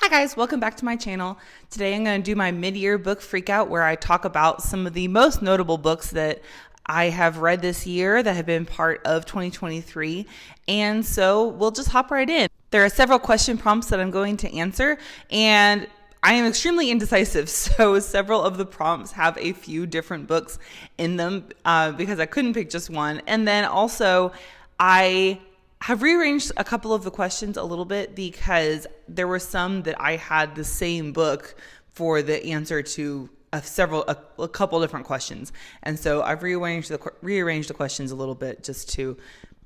Hi guys, welcome back to my channel. Today I'm going to do my mid-year book freakout where I talk about some of the most notable books that I have read this year that have been part of 2023. And so we'll just hop right in. There are several question prompts that I'm going to answer, and I am extremely indecisive, so several of the prompts have a few different books in them because I couldn't pick just one. And then also I have rearranged a couple of the questions a little bit because there were some that I had the same book for the answer to a couple different questions. And so I've rearranged the questions a little bit just to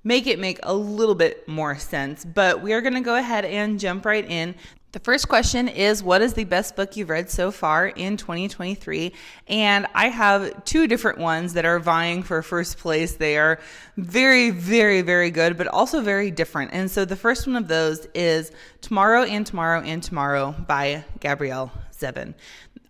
make it make a little bit more sense. But we are going to go ahead and jump right in. The first question is, what is the best book you've read so far in 2023? And I have two different ones that are vying for first place. They are very, very, very good, but also very different. And so the first one of those is Tomorrow and Tomorrow and Tomorrow by Gabrielle, Zevin.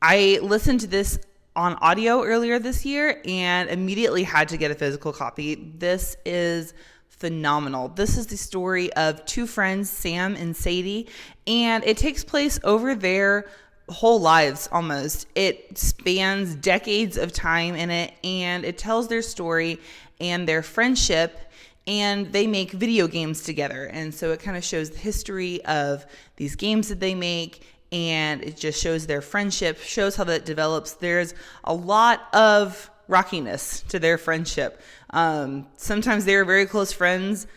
I listened to this on audio earlier this year and immediately had to get a physical copy. This is phenomenal. This is the story of two friends, Sam and Sadie, and it takes place over their whole lives almost. It spans decades of time in it, and it tells their story and their friendship, and they make video games together. And so it kind of shows the history of these games that they make, and it just shows their friendship, shows how that develops. There's a lot of rockiness to their friendship. Sometimes they are very close friends,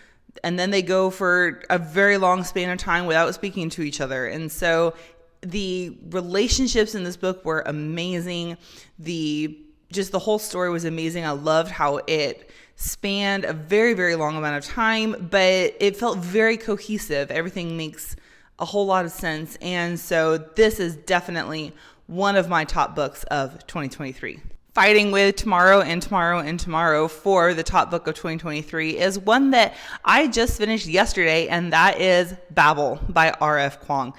and then they go for a very long span of time without speaking to each other. And so the relationships in this book were amazing. The whole story was amazing. I loved how it spanned a very, very long amount of time, but it felt very cohesive. Everything makes a whole lot of sense. And so this is definitely one of my top books of 2023. Fighting with Tomorrow and Tomorrow and Tomorrow for the top book of 2023 is one that I just finished yesterday, and that is Babel by R.F. Kuang.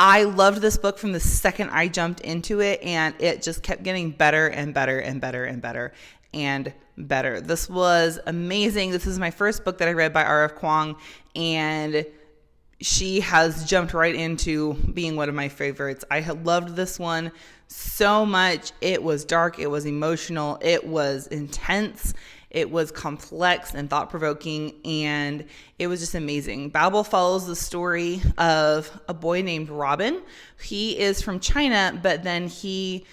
I loved this book from the second I jumped into it, and it just kept getting better and better and better and better and better. This was amazing. This is my first book that I read by R.F. Kuang, and she has jumped right into being one of my favorites. I had loved this one so much. It was dark, it was emotional, it was intense, it was complex and thought-provoking, and it was just amazing. Babel follows the story of a boy named Robin. He is from China, but then he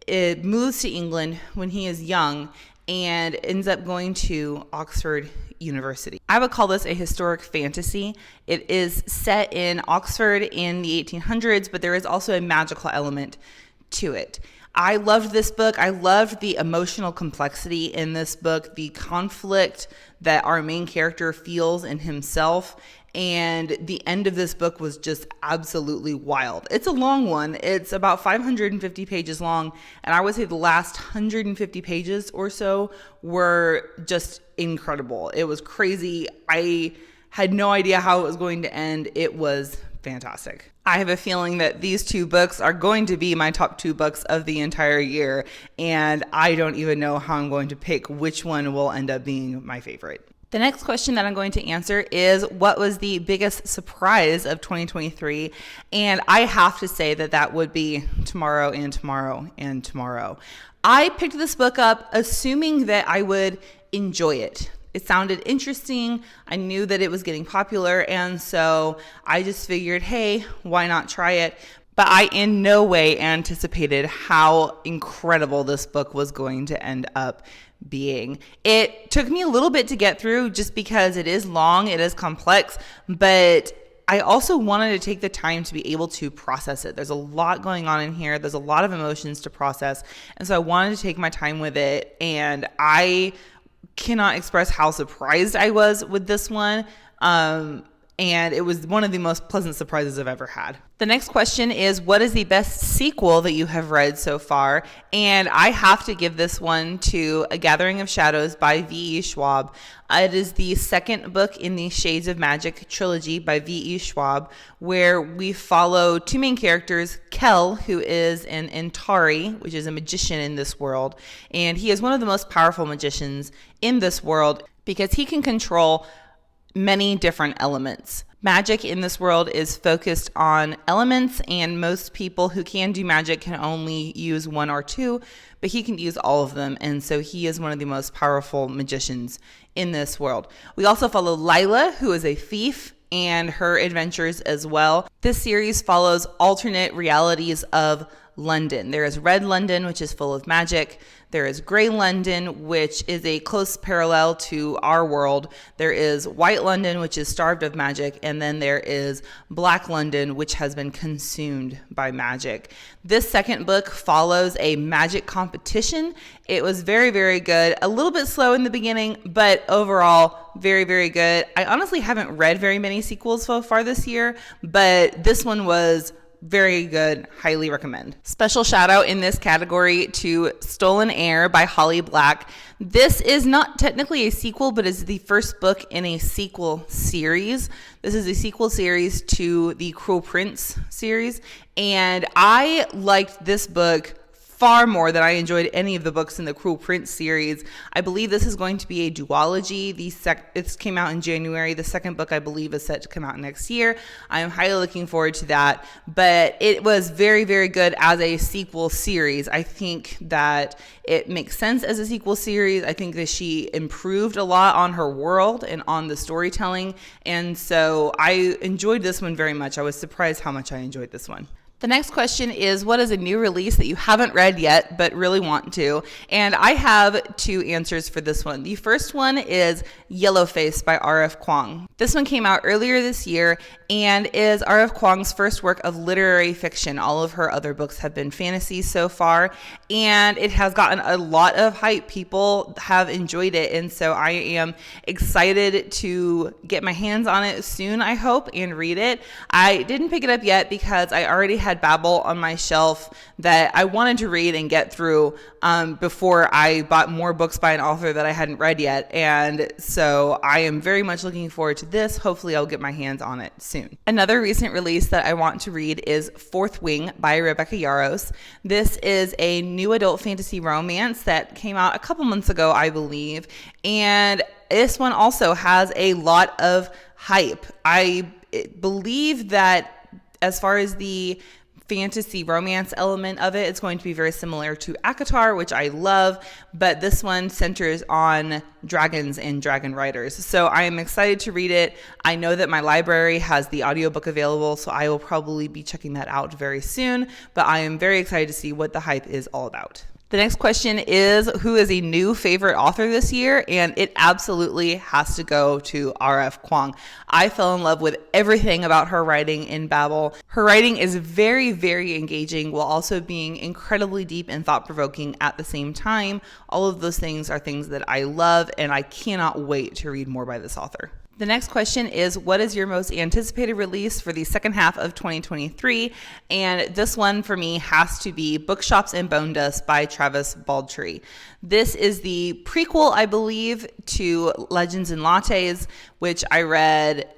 moves to England when he is young and ends up going to Oxford University. I would call this a historic fantasy. It is set in Oxford in the 1800s, but there is also a magical element to it. I loved this book. I loved the emotional complexity in this book, the conflict that our main character feels in himself. And the end of this book was just absolutely wild. It's a long one. It's about 550 pages long. And I would say the last 150 pages or so were just incredible. It was crazy. I had no idea how it was going to end. It was fantastic. I have a feeling that these two books are going to be my top two books of the entire year. And I don't even know how I'm going to pick which one will end up being my favorite. The next question that I'm going to answer is, what was the biggest surprise of 2023? And I have to say that that would be Tomorrow and Tomorrow and Tomorrow. I picked this book up assuming that I would enjoy it. It sounded interesting. I knew that it was getting popular, and so I just figured, hey, why not try it? But I in no way anticipated how incredible this book was going to end up being. It took me a little bit to get through just because it is long, it is complex, but I also wanted to take the time to be able to process it. There's a lot going on in here. There's a lot of emotions to process. And so I wanted to take my time with it, and I cannot express how surprised I was with this one. And it was one of the most pleasant surprises I've ever had. The next question is, what is the best sequel that you have read so far? And I have to give this one to A Gathering of Shadows by V.E. Schwab. It is the second book in the Shades of Magic trilogy by V.E. Schwab, where we follow two main characters, Kel, who is an Antari, which is a magician in this world. And he is one of the most powerful magicians in this world because he can control many different elements. Magic in this world is focused on elements, and most people who can do magic can only use one or two, but he can use all of them, and so he is one of the most powerful magicians in this world. We also follow Lila, who is a thief, and her adventures as well. This series follows alternate realities of London. There is Red London, which is full of magic. There is Gray London, which is a close parallel to our world. There is White London, which is starved of magic. And then there is Black London, which has been consumed by magic. This second book follows a magic competition. It was very, very good. A little bit slow in the beginning, but overall, very, very good. I honestly haven't read very many sequels so far this year, but this one was very good. Highly recommend. Special shout out in this category to Stolen Heir by Holly Black. This is not technically a sequel, but is the first book in a sequel series. This is a sequel series to the Cruel Prince series, and I liked this book far more than I enjoyed any of the books in the Cruel Prince series. I believe this is going to be a duology. It came out in January. The second book, I believe, is set to come out next year. I am highly looking forward to that. But it was very, very good as a sequel series. I think that it makes sense as a sequel series. I think that she improved a lot on her world and on the storytelling. And so I enjoyed this one very much. I was surprised how much I enjoyed this one. The next question is, what is a new release that you haven't read yet but really want to? And I have two answers for this one. The first one is Yellowface by R.F. Kuang. This one came out earlier this year and is R.F. Kuang's first work of literary fiction. All of her other books have been fantasy so far, and it has gotten a lot of hype. People have enjoyed it, and so I am excited to get my hands on it soon, I hope, and read it. I didn't pick it up yet because I already had Babel on my shelf that I wanted to read and get through before I bought more books by an author that I hadn't read yet. And so I am very much looking forward to this. Hopefully I'll get my hands on it soon. Another recent release that I want to read is Fourth Wing by Rebecca Yarros. This is a new adult fantasy romance that came out a couple months ago, I believe. And this one also has a lot of hype. I believe that as far as the fantasy romance element of it, it's going to be very similar to ACOTAR, which I love, but this one centers on dragons and dragon riders. So I am excited to read it. I know that my library has the audiobook available, so I will probably be checking that out very soon, but I am very excited to see what the hype is all about. The next question is, who is a new favorite author this year? And it absolutely has to go to R.F. Kuang. I fell in love with everything about her writing in Babel. Her writing is very, very engaging while also being incredibly deep and thought-provoking at the same time. All of those things are things that I love, and I cannot wait to read more by this author. The next question is, what is your most anticipated release for the second half of 2023? And this one for me has to be Bookshops and Bonedust by Travis Baldtree. This is the prequel, I believe, to Legends and Lattes, which I read,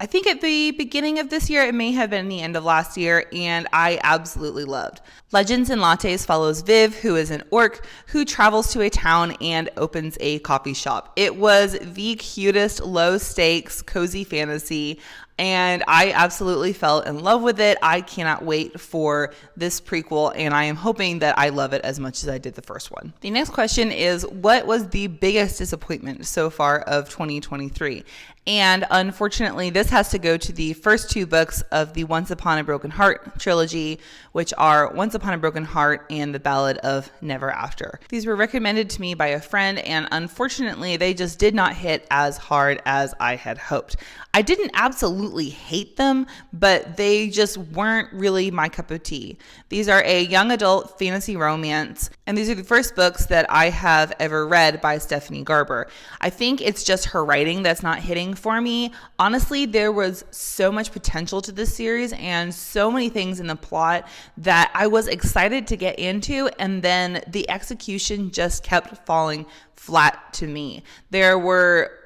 I think at the beginning of this year. It may have been the end of last year, and I absolutely loved. Legends and Lattes follows Viv, who is an orc who travels to a town and opens a coffee shop. It was the cutest, low stakes, cozy fantasy, and I absolutely fell in love with it. I cannot wait for this prequel, and I am hoping that I love it as much as I did the first one. The next question is, what was the biggest disappointment so far of 2023? And unfortunately, this has to go to the first two books of the Once Upon a Broken Heart trilogy, which are Once Upon a Broken Heart and The Ballad of Never After. These were recommended to me by a friend, and unfortunately, they just did not hit as hard as I had hoped. I didn't absolutely hate them, but they just weren't really my cup of tea. These are a young adult fantasy romance, and these are the first books that I have ever read by Stephanie Garber. I think it's just her writing that's not hitting for me. Honestly, there was so much potential to this series and so many things in the plot that I was excited to get into, and then the execution just kept falling flat to me. There were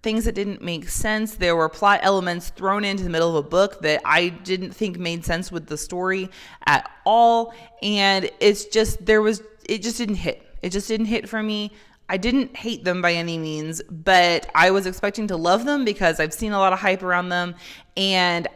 things that didn't make sense. There were plot elements thrown into the middle of a book that I didn't think made sense with the story at all. And it just didn't hit. It just didn't hit for me. I didn't hate them by any means, but I was expecting to love them because I've seen a lot of hype around them, and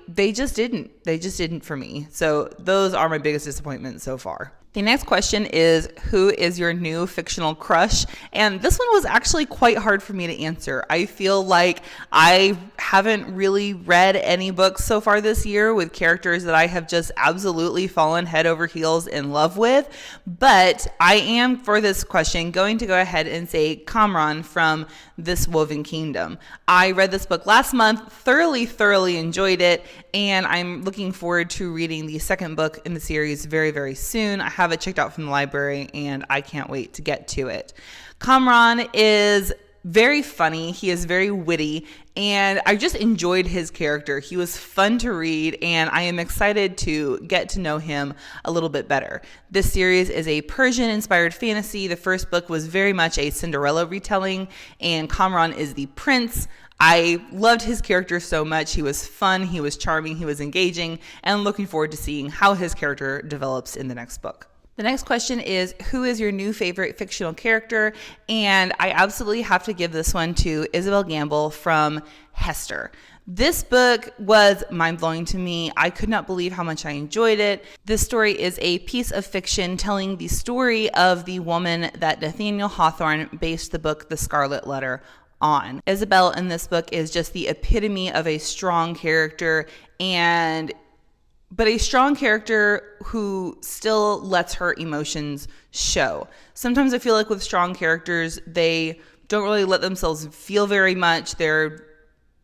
they just didn't for me. So those are my biggest disappointments so far. The next question is, who is your new fictional crush? And this one was actually quite hard for me to answer. I feel like I haven't really read any books so far this year with characters that I have just absolutely fallen head over heels in love with. But I am, for this question, going to go ahead and say Kamran from This Woven Kingdom. I read this book last month, thoroughly enjoyed it, and I'm looking forward to reading the second book in the series very, very soon. I have it checked out from the library, and I can't wait to get to it. Kamran is very funny. He is very witty, and I just enjoyed his character. He was fun to read, and I am excited to get to know him a little bit better. This series is a Persian-inspired fantasy. The first book was very much a Cinderella retelling, and Kamran is the prince. I loved his character so much. He was fun, he was charming, he was engaging, and looking forward to seeing how his character develops in the next book. The next question is, who is your new favorite fictional character? And I absolutely have to give this one to Isabel Gamble from Hester. This book was mind-blowing to me. I could not believe how much I enjoyed it. This story is a piece of fiction telling the story of the woman that Nathaniel Hawthorne based the book The Scarlet Letter on. Isabel in this book is just the epitome of a strong character, but a strong character who still lets her emotions show. Sometimes I feel like with strong characters, they don't really let themselves feel very much. They're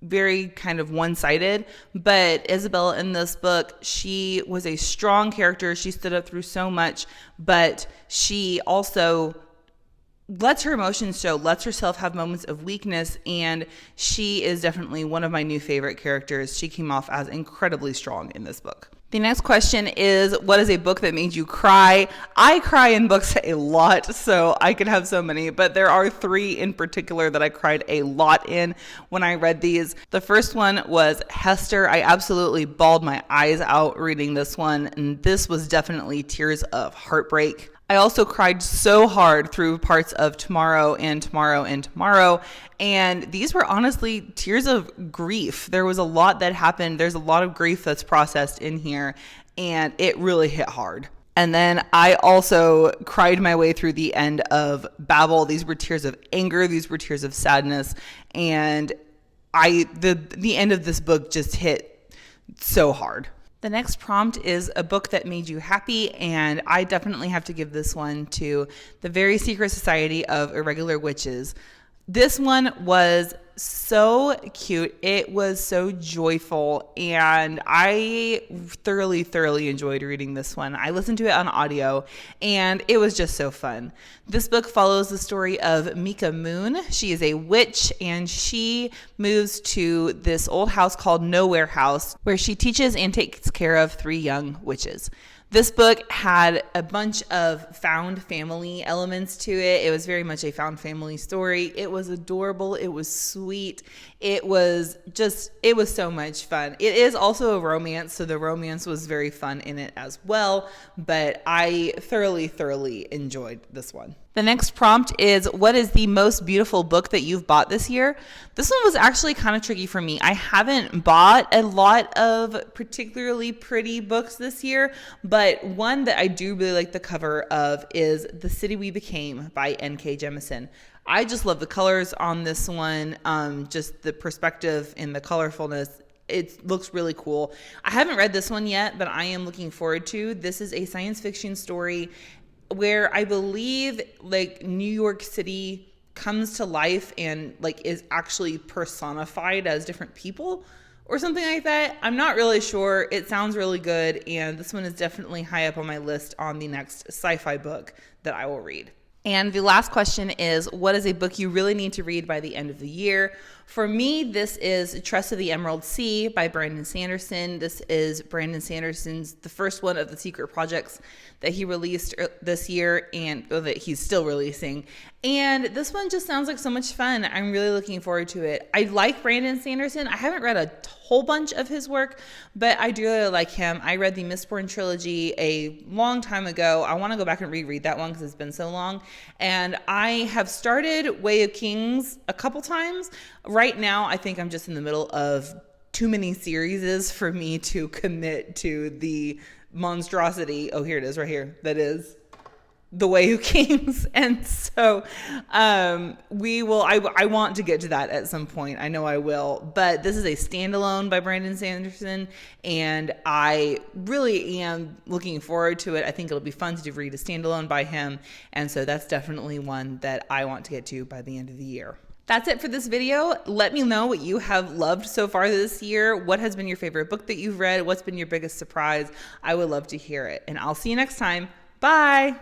very kind of one-sided. But Isabel in this book, she was a strong character. She stood up through so much, but she also lets her emotions show, lets herself have moments of weakness, and she is definitely one of my new favorite characters. She came off as incredibly strong in this book. The next question is, what is a book that made you cry? I cry in books a lot, so I could have so many, but there are 3 in particular that I cried a lot in when I read these. The first one was Hester. I absolutely bawled my eyes out reading this one, and this was definitely tears of heartbreak. I also cried so hard through parts of Tomorrow and Tomorrow and Tomorrow, and these were honestly tears of grief. There was a lot that happened. There's a lot of grief that's processed in here, and it really hit hard. And then I also cried my way through the end of Babel. These were tears of anger. These were tears of sadness, and the end of this book just hit so hard. The next prompt is a book that made you happy, and I definitely have to give this one to The Very Secret Society of Irregular Witches. This one was so cute. It was so joyful, and I thoroughly enjoyed reading this one. I listened to it on audio, and it was just so fun. This book follows the story of Mika Moon. She is a witch, and she moves to this old house called Nowhere House, where she teaches and takes care of 3 young witches. This book had a bunch of found family elements to it. It was very much a found family story. It was adorable. It was sweet. It was so much fun. It is also a romance, so the romance was very fun in it as well, but I thoroughly enjoyed this one. The next prompt is, what is the most beautiful book that you've bought this year? This one was actually kind of tricky for me. I haven't bought a lot of particularly pretty books this year, but one that I do really like the cover of is The City We Became by N.K. Jemisin. I just love the colors on this one, just the perspective and the colorfulness. It looks really cool. I haven't read this one yet, but I am looking forward to. This is a science fiction story where I believe like New York City comes to life and like is actually personified as different people or something like that. I'm not really sure. It sounds really good, and this one is definitely high up on my list on the next sci-fi book that I will read. And the last question is, what is a book you really need to read by the end of the year? For me, this is Trust of the Emerald Sea by Brandon Sanderson. This is Brandon Sanderson's, the first one of the secret projects that he released this year and that he's still releasing. And this one just sounds like so much fun. I'm really looking forward to it. I like Brandon Sanderson. I haven't read a whole bunch of his work, but I do really like him. I read the Mistborn trilogy a long time ago. I want to go back and reread that one because it's been so long. And I have started Way of Kings a couple times. Right now, I think I'm just in the middle of too many series for me to commit to the monstrosity. Oh, here it is right here. That is The Way of Kings. And so I want to get to that at some point. I know I will. But this is a standalone by Brandon Sanderson, and I really am looking forward to it. I think it'll be fun to read a standalone by him. And so that's definitely one that I want to get to by the end of the year. That's it for this video. Let me know what you have loved so far this year. What has been your favorite book that you've read? What's been your biggest surprise? I would love to hear it. And I'll see you next time. Bye.